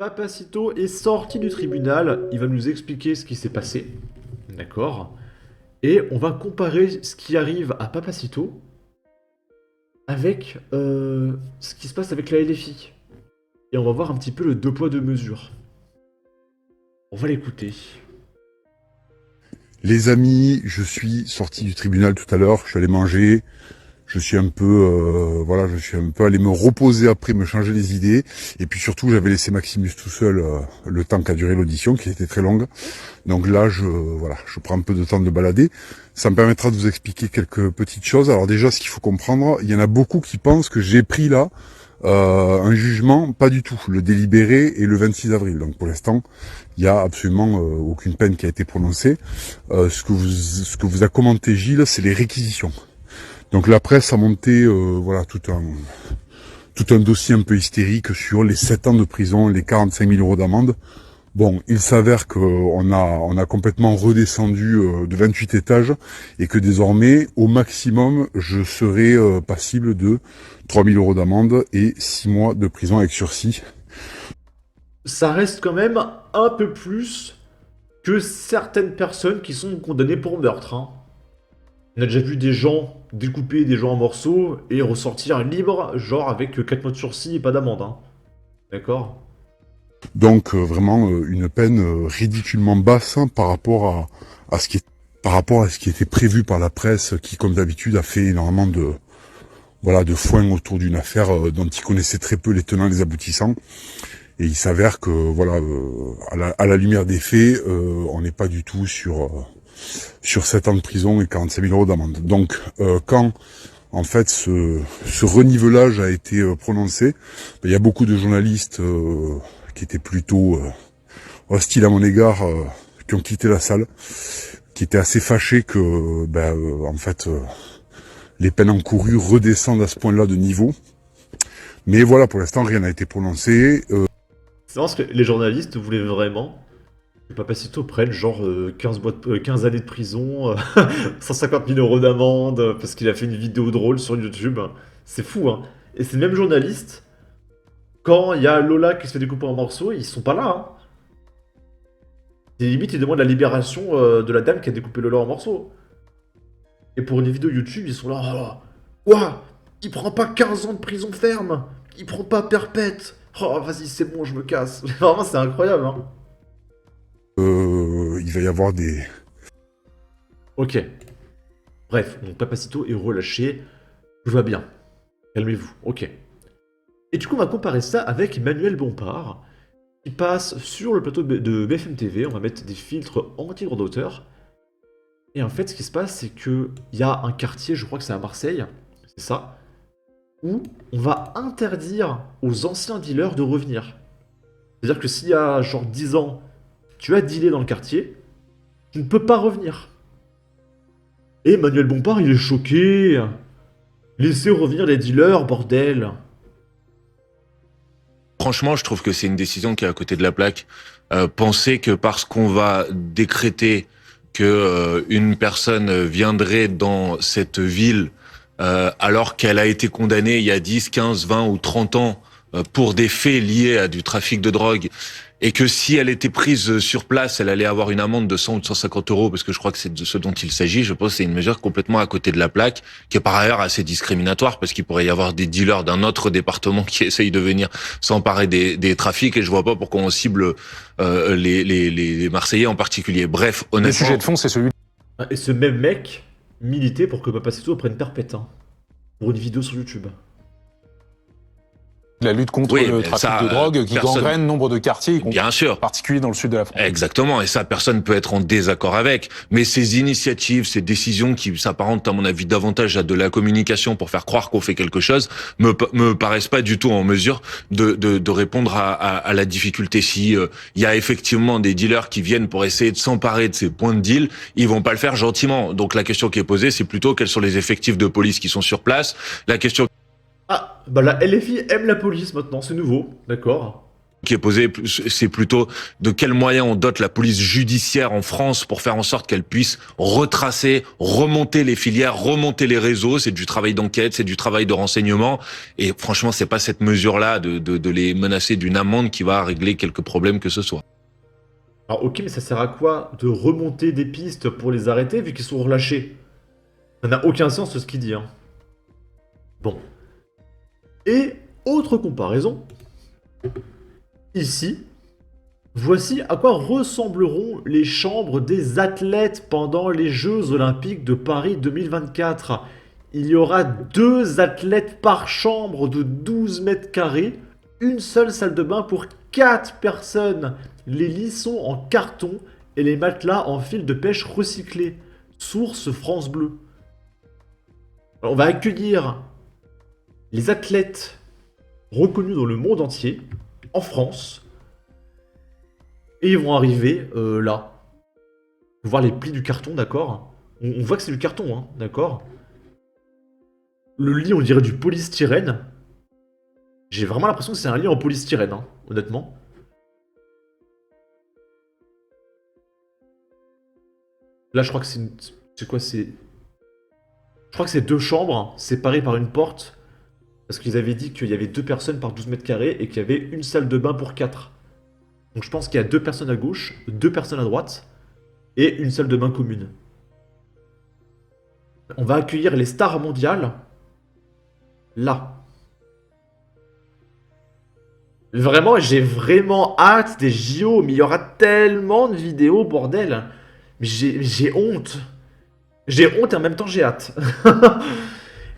Papacito est sorti du tribunal, il va nous expliquer ce qui s'est passé, d'accord? Et on va comparer ce qui arrive à Papacito avec ce qui se passe avec la LFI. Et on va voir un petit peu le deux poids deux mesures. On va l'écouter. Les amis, je suis sorti du tribunal tout à l'heure, je suis allé manger, je suis un peu allé me reposer après, me changer les idées, et puis surtout j'avais laissé Maximus tout seul le temps qu'a duré l'audition, qui était très longue. Donc là, je prends un peu de temps de balader. Ça me permettra de vous expliquer quelques petites choses. Alors déjà, ce qu'il faut comprendre, il y en a beaucoup qui pensent que j'ai pris là un jugement, pas du tout. Le délibéré est le 26 avril. Donc pour l'instant, il n'y a absolument aucune peine qui a été prononcée. Ce que vous a commenté Gilles, c'est les réquisitions. Donc la presse a monté tout un dossier un peu hystérique sur les 7 ans de prison, les 45 000 euros d'amende. Bon, il s'avère qu'on a complètement redescendu de 28 étages et que désormais, au maximum, je serai passible de 3 000 euros d'amende et 6 mois de prison avec sursis. Ça reste quand même un peu plus que certaines personnes qui sont condamnées pour meurtre, hein. On a déjà vu des gens découper des gens en morceaux et ressortir libres, genre avec 4 mois de sursis et pas d'amende, hein. D'accord? Donc vraiment une peine ridiculement basse par rapport à ce qui était prévu par la presse, qui comme d'habitude a fait énormément de foin autour d'une affaire dont ils connaissaient très peu les tenants et les aboutissants. Et il s'avère que à la lumière des faits, on n'est pas du tout sur 7 ans de prison et 45 000 euros d'amende. Donc quand en fait ce renivelage a été prononcé, il y a beaucoup de journalistes qui étaient plutôt hostiles à mon égard, qui ont quitté la salle, qui étaient assez fâchés que les peines encourues redescendent à ce point-là de niveau. Mais voilà, pour l'instant, rien n'a été prononcé. C'est parce que les journalistes voulaient vraiment que Papacito prenne genre 15 années de prison, 150 000 euros d'amende, parce qu'il a fait une vidéo drôle sur YouTube. C'est fou, hein. Et ces mêmes journalistes, quand il y a Lola qui se fait découper en morceaux, ils sont pas là, hein. Et limite, ils demandent la libération de la dame qui a découpé Lola en morceaux. Et pour une vidéo YouTube, ils sont là. Oh, ouah, il prend pas 15 ans de prison ferme. Il prend pas perpète. Oh, vas-y, c'est bon, je me casse. Vraiment, c'est incroyable, hein. Il va y avoir des... Ok. Bref, donc Papacito est relâché. Tout va bien. Calmez-vous. Ok. Et du coup, on va comparer ça avec Emmanuel Bompard, qui passe sur le plateau de BFM TV. On va mettre des filtres anti-droit d'auteur. Et en fait, ce qui se passe, c'est qu'il y a un quartier, je crois que c'est à Marseille, c'est ça, où on va interdire aux anciens dealers de revenir. C'est-à-dire que s'il y a genre 10 ans, tu as dealé dans le quartier, tu ne peux pas revenir. Et Emmanuel Bompard, il est choqué. Laissez revenir les dealers, bordel. Franchement, je trouve que c'est une décision qui est à côté de la plaque. Penser que parce qu'on va décréter que une personne viendrait dans cette ville alors qu'elle a été condamnée il y a 10, 15, 20 ou 30 ans pour des faits liés à du trafic de drogue, et que si elle était prise sur place, elle allait avoir une amende de 100 ou de 150 euros, parce que je crois que c'est de ce dont il s'agit. Je pense que c'est une mesure complètement à côté de la plaque, qui est par ailleurs assez discriminatoire, parce qu'il pourrait y avoir des dealers d'un autre département qui essayent de venir s'emparer des trafics, et je vois pas pourquoi on cible les Marseillais en particulier. Bref, Le honnêtement... sujet de fond, c'est celui Et ce même mec militait pour que Papacito prenne perpète, hein, pour une vidéo sur YouTube. de la lutte contre Oui, le mais trafic ça, de drogue qui personne- gangrène nombre de quartiers, Bien sûr. en particulier dans le sud de la France. Exactement, et ça, personne peut être en désaccord avec. Mais ces initiatives, ces décisions qui s'apparentent, à mon avis, davantage à de la communication pour faire croire qu'on fait quelque chose, me paraissent pas du tout en mesure de répondre à la difficulté. Si il y a effectivement des dealers qui viennent pour essayer de s'emparer de ces points de deal, ils vont pas le faire gentiment. Donc la question qui est posée, c'est plutôt quels sont les effectifs de police qui sont sur place. La question Ah, bah la LFI aime la police maintenant, c'est nouveau, d'accord. qui est posée, c'est plutôt de quels moyens on dote la police judiciaire en France pour faire en sorte qu'elle puisse retracer, remonter les filières, remonter les réseaux. C'est du travail d'enquête, c'est du travail de renseignement. Et franchement, c'est pas cette mesure-là de les menacer d'une amende qui va régler quelques problèmes que ce soit. Alors ok, mais ça sert à quoi de remonter des pistes pour les arrêter vu qu'ils sont relâchés? Ça n'a aucun sens ce qu'il dit. Hein. Bon. Et autre comparaison. Ici, voici à quoi ressembleront les chambres des athlètes pendant les Jeux Olympiques de Paris 2024. Il y aura 2 athlètes par chambre de 12 mètres carrés, une seule salle de bain pour 4 personnes. Les lits sont en carton et les matelas en fil de pêche recyclé. Source France Bleu. Alors, on va accueillir les athlètes reconnus dans le monde entier, en France, et ils vont arriver là. On va voir les plis du carton, d'accord? On voit que c'est du carton, hein, d'accord? Le lit, on dirait du polystyrène. J'ai vraiment l'impression que c'est un lit en polystyrène, hein, honnêtement. Là, je crois que c'est... C'est quoi, c'est... Je crois que c'est 2 chambres, séparées par une porte. Parce qu'ils avaient dit qu'il y avait 2 personnes par 12 mètres carrés et qu'il y avait une salle de bain pour 4. Donc je pense qu'il y a 2 personnes à gauche, 2 personnes à droite, et une salle de bain commune. On va accueillir les stars mondiales, là. Vraiment, j'ai vraiment hâte des JO, mais il y aura tellement de vidéos, bordel. Mais j'ai honte. J'ai honte et en même temps j'ai hâte.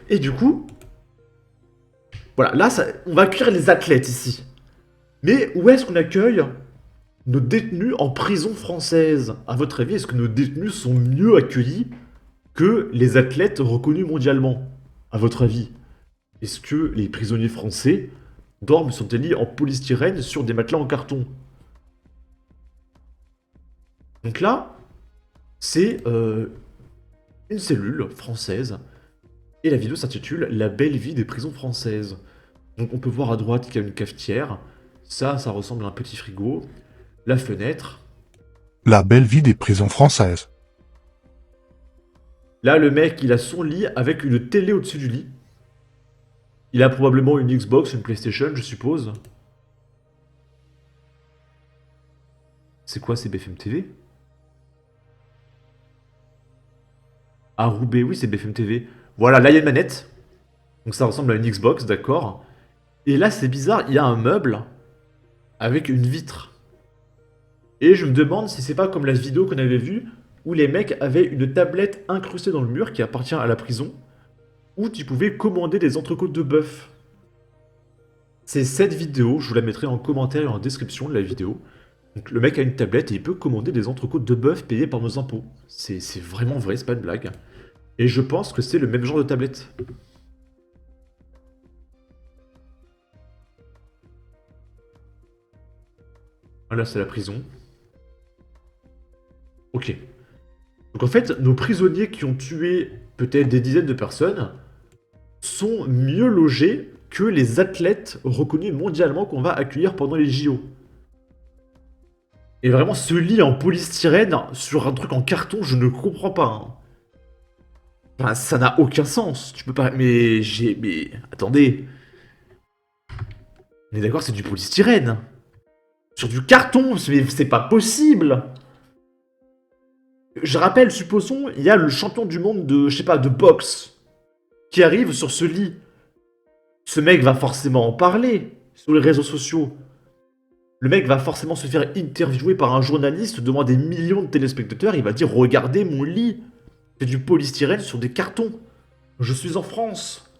Et du coup... Voilà, là, on va accueillir les athlètes ici. Mais où est-ce qu'on accueille nos détenus en prison française? À votre avis, est-ce que nos détenus sont mieux accueillis que les athlètes reconnus mondialement? À votre avis, est-ce que les prisonniers français dorment sur des lits en polystyrène sur des matelas en carton? Donc là, c'est une cellule française. Et la vidéo s'intitule « La belle vie des prisons françaises ». Donc on peut voir à droite qu'il y a une cafetière. Ça ressemble à un petit frigo. La fenêtre. La belle vie des prisons françaises. Là, le mec, il a son lit avec une télé au-dessus du lit. Il a probablement une Xbox, une PlayStation, je suppose. C'est quoi, c'est BFM TV? Ah, Roubaix, oui, c'est BFM TV. Voilà, là, il y a une manette. Donc ça ressemble à une Xbox, d'accord. Et là, c'est bizarre, il y a un meuble avec une vitre. Et je me demande si c'est pas comme la vidéo qu'on avait vue, où les mecs avaient une tablette incrustée dans le mur qui appartient à la prison, où tu pouvais commander des entrecôtes de bœuf. C'est cette vidéo, je vous la mettrai en commentaire et en description de la vidéo. Donc le mec a une tablette et il peut commander des entrecôtes de bœuf payés par nos impôts. C'est vraiment vrai, c'est pas une blague. Et je pense que c'est le même genre de tablette. Là, c'est la prison. Ok. Donc en fait, nos prisonniers qui ont tué peut-être des dizaines de personnes sont mieux logés que les athlètes reconnus mondialement qu'on va accueillir pendant les JO. Et vraiment, ce lit en polystyrène sur un truc en carton, je ne comprends pas. Hein. Enfin, ça n'a aucun sens. Tu peux pas... Mais attendez. On est d'accord, c'est du polystyrène. Sur du carton, c'est pas possible. Je rappelle, supposons, il y a le champion du monde de, je sais pas, de boxe qui arrive sur ce lit. Ce mec va forcément en parler sur les réseaux sociaux. Le mec va forcément se faire interviewer par un journaliste devant des millions de téléspectateurs. Il va dire, regardez mon lit. C'est du polystyrène sur des cartons. Je suis en France.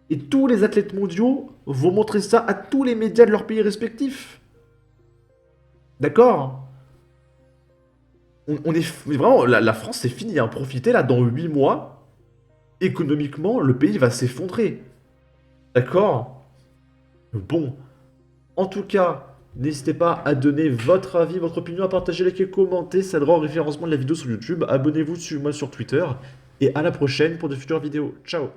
Et tous les athlètes mondiaux vont montrer ça à tous les médias de leur pays respectifs. D'accord? On est vraiment, la France c'est fini, hein. Profitez là, dans 8 mois, économiquement, le pays va s'effondrer. D'accord? Bon. En tout cas, n'hésitez pas à donner votre avis, votre opinion, à partager, liker, commenter, ça aidera au référencement de la vidéo sur YouTube. Abonnez-vous, suivez-moi sur Twitter. Et à la prochaine pour de futures vidéos. Ciao!